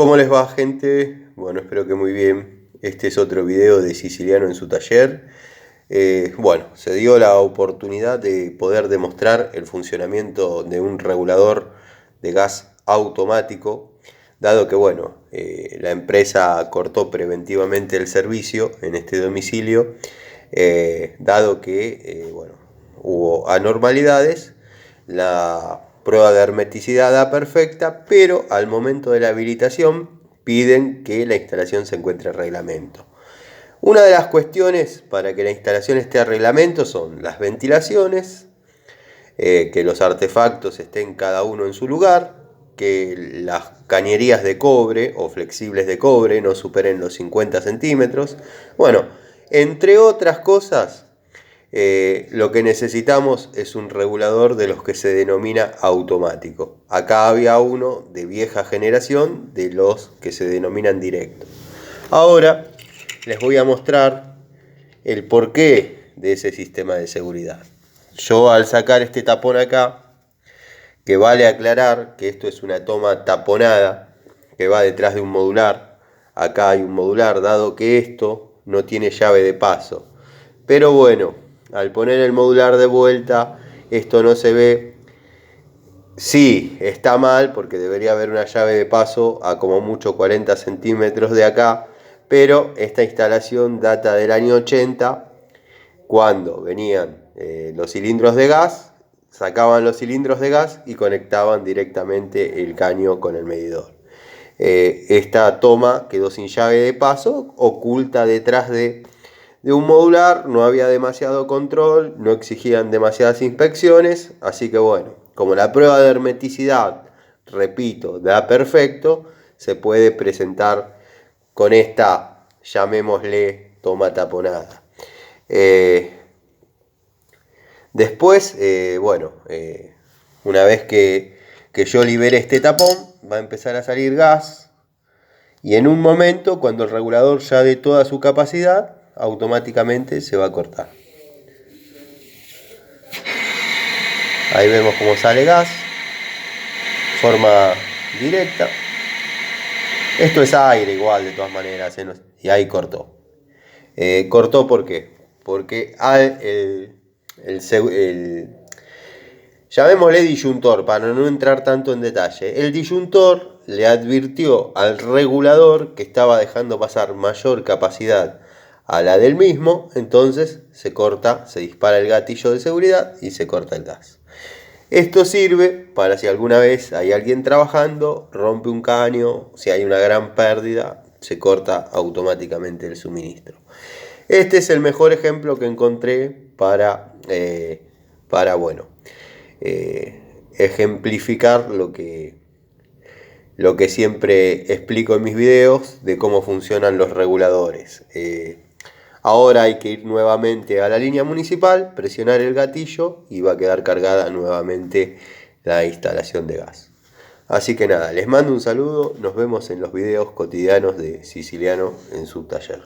¿Cómo les va, gente? Bueno, espero que muy bien. Este es otro video de Siciliano en su taller. Se dio la oportunidad de poder demostrar el funcionamiento de un regulador de gas automático, dado que la empresa cortó preventivamente el servicio en este domicilio, dado que hubo anormalidades. La prueba de hermeticidad da perfecta, pero al momento de la habilitación piden que la instalación se encuentre en reglamento. Una de las cuestiones para que la instalación esté a reglamento son las ventilaciones, que los artefactos estén cada uno en su lugar, que las cañerías de cobre o flexibles de cobre no superen los 50 centímetros. Bueno, entre otras cosas, lo que necesitamos es un regulador de los que se denomina automático. Acá había uno de vieja generación, de los que se denominan directo. Ahora les voy a mostrar el porqué de ese sistema de seguridad. Yo, al sacar este tapón acá, que vale aclarar que esto es una toma taponada que va detrás de un modular. Acá hay un modular, dado que esto no tiene llave de paso. Pero bueno, al poner el modular de vuelta, esto no se ve. Sí, está mal, porque debería haber una llave de paso a como mucho 40 centímetros de acá, pero esta instalación data del año 80, cuando venían los cilindros de gas, sacaban los cilindros de gas y conectaban directamente el caño con el medidor. Esta toma quedó sin llave de paso, oculta detrás de un modular, no había demasiado control, no exigían demasiadas inspecciones, así que como la prueba de hermeticidad, repito, da perfecto, se puede presentar con esta, llamémosle, toma taponada. Después, una vez que yo libere este tapón, va a empezar a salir gas, y en un momento, cuando el regulador ya dé toda su capacidad, automáticamente se va a cortar. Ahí vemos cómo sale gas, forma directa. Esto es aire igual, de todas maneras, y ahí cortó. ¿Cortó por qué? Porque llamémosle disyuntor, para no entrar tanto en detalle. El disyuntor le advirtió al regulador que estaba dejando pasar mayor capacidad a la del mismo, entonces se corta, se dispara el gatillo de seguridad y se corta el gas. Esto sirve para si alguna vez hay alguien trabajando, rompe un caño, si hay una gran pérdida, se corta automáticamente el suministro. Este es el mejor ejemplo que encontré para ejemplificar lo que siempre explico en mis videos de cómo funcionan los reguladores. Ahora hay que ir nuevamente a la línea municipal, presionar el gatillo y va a quedar cargada nuevamente la instalación de gas. Así que nada, les mando un saludo, nos vemos en los videos cotidianos de Siciliano en su taller.